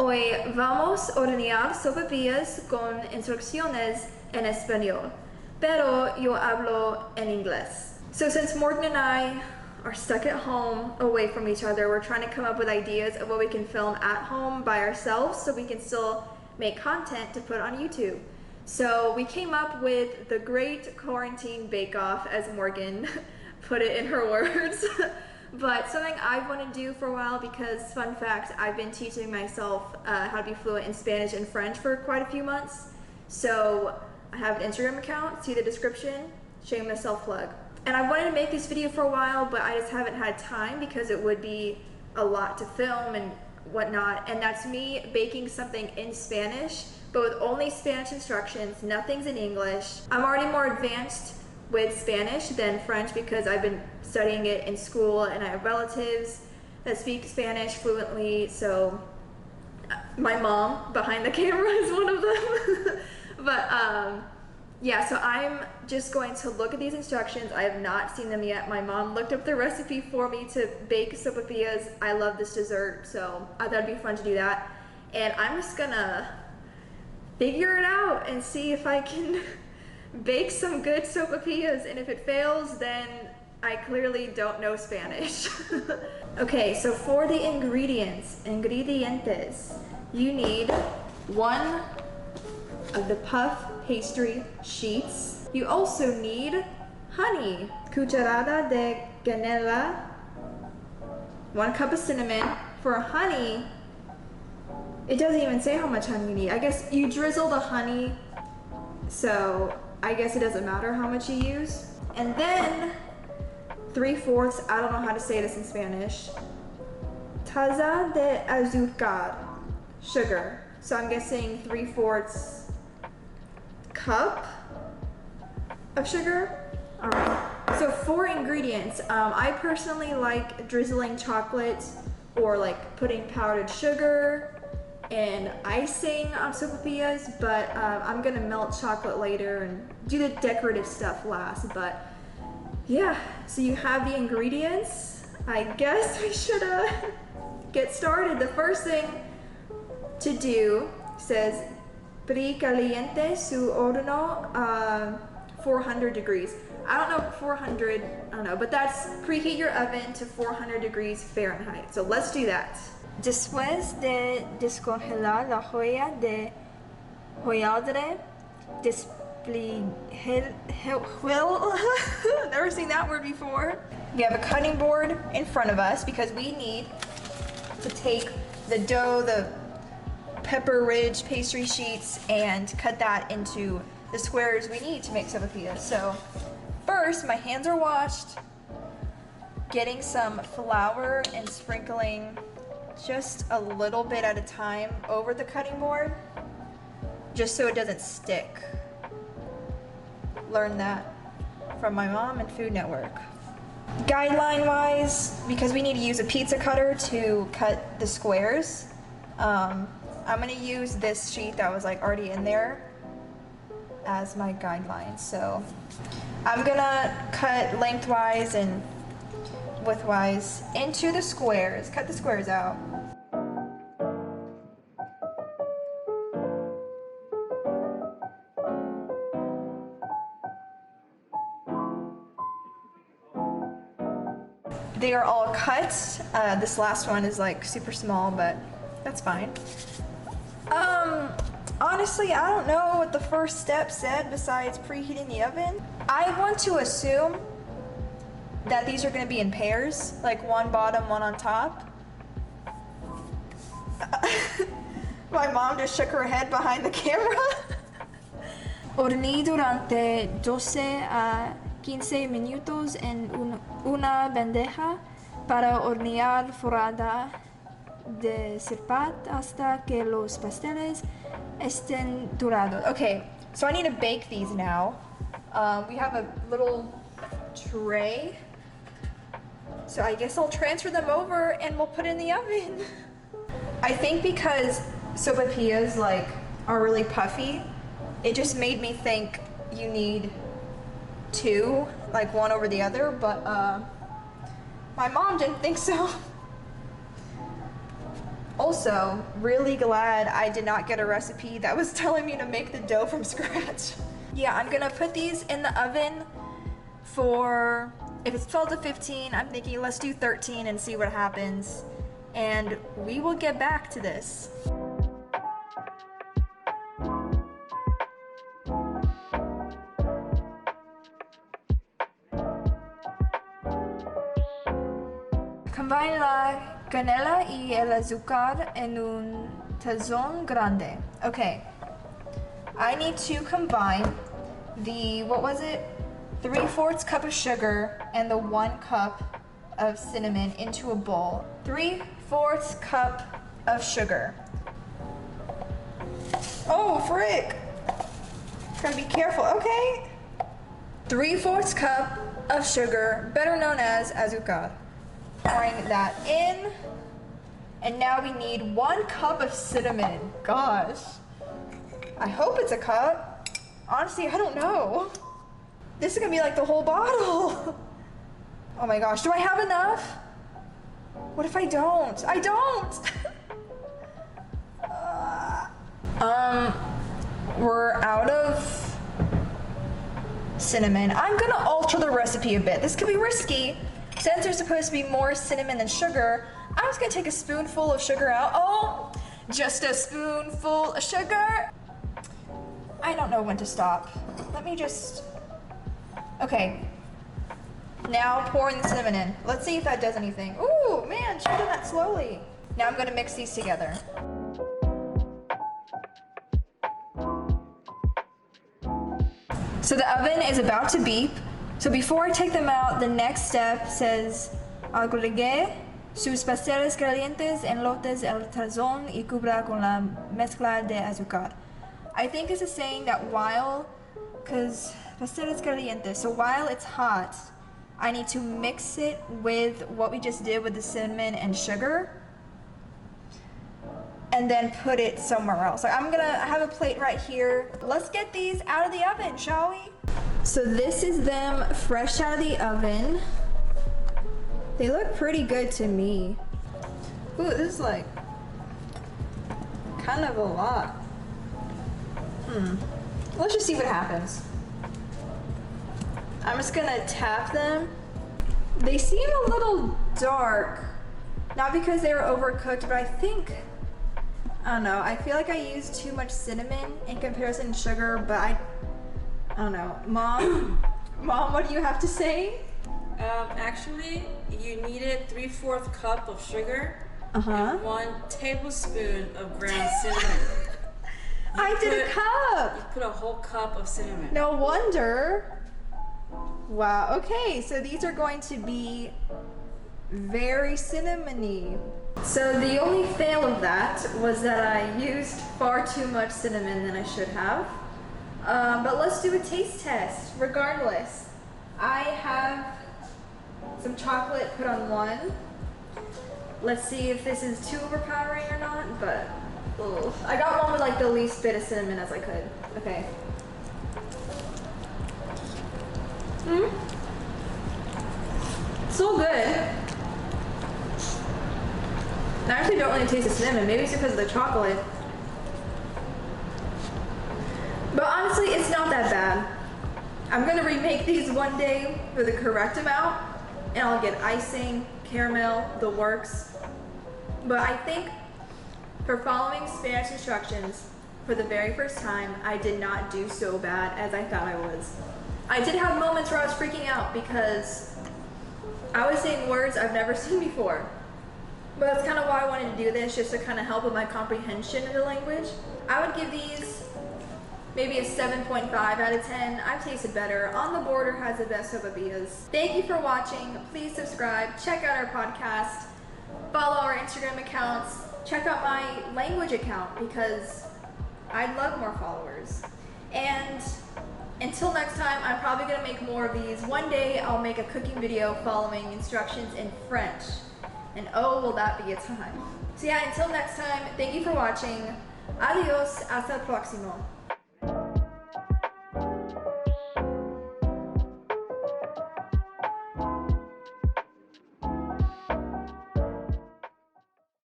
Hoy vamos a hornear sopapillas con instrucciones en español, pero yo hablo en inglés. So since Morgan and I are stuck at home away from each other, we're trying to come up with ideas of what we can film at home by ourselves so we can still make content to put on YouTube. So we came up with the Great Quarantine Bake-Off, as Morgan put it in her words. But something I've wanted to do for a while because, fun fact, I've been teaching myself how to be fluent in Spanish and French for quite a few months. So I have an Instagram account, see the description, shameless self-plug. And I wanted to make this video for a while, but I just haven't had time because it would be a lot to film and whatnot. And that's me baking something in Spanish, but with only Spanish instructions, nothing's in English. I'm already more advanced with Spanish than French because I've been studying it in school and I have relatives that speak Spanish fluently, so my mom behind the camera is one of them. But yeah, so I'm just going to look at these instructions. I have not seen them yet. My mom looked up the recipe for me to bake sopapillas. I love this dessert, so I thought it'd be fun to do that. And I'm just gonna figure it out and see if I can bake some good sopapillas, and if it fails, then I clearly don't know Spanish. Okay, so for the ingredientes, you need 1 of the puff pastry sheets. You also need honey, cucharada de canela, 1 cup of cinnamon. For honey, it doesn't even say how much honey you need. I guess you drizzle the honey, so I guess it doesn't matter how much you use. And then 3/4, I don't know how to say this in Spanish, taza de azúcar, sugar. So I'm guessing 3/4 cup of sugar. All right, so 4 ingredients. I personally like drizzling chocolate or like putting powdered sugar and icing on sopapillas, but I'm gonna melt chocolate later and do the decorative stuff last. But yeah, so you have the ingredients. I guess we should get started. The first thing to do says precaliente su horno 400 degrees. I don't know 400, I don't know, but that's preheat your oven to 400 degrees Fahrenheit. So let's do that. Después de descongelar la hoja de hojaldre, never seen that word before. We have a cutting board in front of us because we need to take the dough, the pepper ridge pastry sheets, and cut that into the squares we need to make sopapillas. So first, my hands are washed, getting some flour and sprinkling just a little bit at a time over the cutting board, just so it doesn't stick. Learned that from my mom and Food Network. Guideline wise, because we need to use a pizza cutter to cut the squares, I'm gonna use this sheet that was like already in there as my guideline. So I'm gonna cut lengthwise and widthwise into the squares, cut the squares out. They are all cut. This last one is like super small, but that's fine. Honestly, I don't know what the first step said besides preheating the oven. I want to assume that these are going to be in pairs, like one bottom, one on top. My mom just shook her head behind the camera. Horneé durante 12 a 15 minutos en una bandeja para hornear forrada de serpat hasta que los pasteles estén dorados. Okay, so I need to bake these now. We have a little tray, so I guess I'll transfer them over and we'll put in the oven. I think because sopapillas like are really puffy, it just made me think you need 2, like one over the other, but my mom didn't think so. Also, really glad I did not get a recipe that was telling me to make the dough from scratch. Yeah, I'm gonna put these in the oven for, if it's 12 to 15, I'm thinking let's do 13 and see what happens. And we will get back to this. Combine la canela y el azúcar en un tazón grande. Okay, I need to combine the, what was it? 3/4 cup of sugar and the 1 cup of cinnamon into a bowl. 3/4 cup of sugar. Oh, frick! Gotta be careful, okay? 3/4 cup of sugar, better known as azúcar. Pouring that in. And now we need 1 cup of cinnamon. Gosh. I hope it's a cup. Honestly, I don't know. This is gonna be like the whole bottle. Oh my gosh, do I have enough? What if I don't? I don't! We're out of cinnamon. I'm gonna alter the recipe a bit. This could be risky. Since there's supposed to be more cinnamon than sugar, I'm just gonna take a spoonful of sugar out. Oh, just a spoonful of sugar. I don't know when to stop. Let me just, okay. Now pouring the cinnamon in. Let's see if that does anything. Ooh, man, should have done that slowly. Now I'm gonna mix these together. So the oven is about to beep. So before I take them out, the next step says, agregue sus pasteles calientes en lotes el tazón y cubra con la mezcla de azúcar. I think this is saying that while, because pasteles calientes, so while it's hot, I need to mix it with what we just did with the cinnamon and sugar, and then put it somewhere else. Like I'm gonna have a plate right here. Let's get these out of the oven, shall we? So this is them fresh out of the oven. They look pretty good to me. Ooh, this is like kind of a lot. Let's just see what happens. I'm just gonna tap them. They seem a little dark. Not because they were overcooked, but I don't know, I feel like I used too much cinnamon in comparison to sugar, but I don't know. Mom, what do you have to say? Actually, you needed 3/4 cup of sugar and 1 tablespoon of ground cinnamon. I did a cup! You put a whole cup of cinnamon. No wonder. Wow, okay, so these are going to be very cinnamony. So the only fail of that was that I used far too much cinnamon than I should have. But let's do a taste test, regardless. I have some chocolate put on one. Let's see if this is too overpowering or not, but ugh. I got one with like the least bit of cinnamon as I could. Okay. So good. I actually don't really taste the cinnamon. Maybe it's because of the chocolate. But honestly, it's not that bad. I'm gonna remake these one day for the correct amount, and I'll get icing, caramel, the works. But I think for following Spanish instructions for the very first time, I did not do so bad as I thought I was. I did have moments where I was freaking out because I was saying words I've never seen before. But that's kind of why I wanted to do this, just to kind of help with my comprehension of the language. I would give these maybe a 7.5 out of 10. I've tasted better. On the Border has the best sopapillas. Thank you for watching. Please subscribe. Check out our podcast. Follow our Instagram accounts. Check out my language account because I'd love more followers. And until next time, I'm probably going to make more of these. One day I'll make a cooking video following instructions in French. And oh, will that be a time. So yeah, until next time, thank you for watching. Adios, hasta el próximo.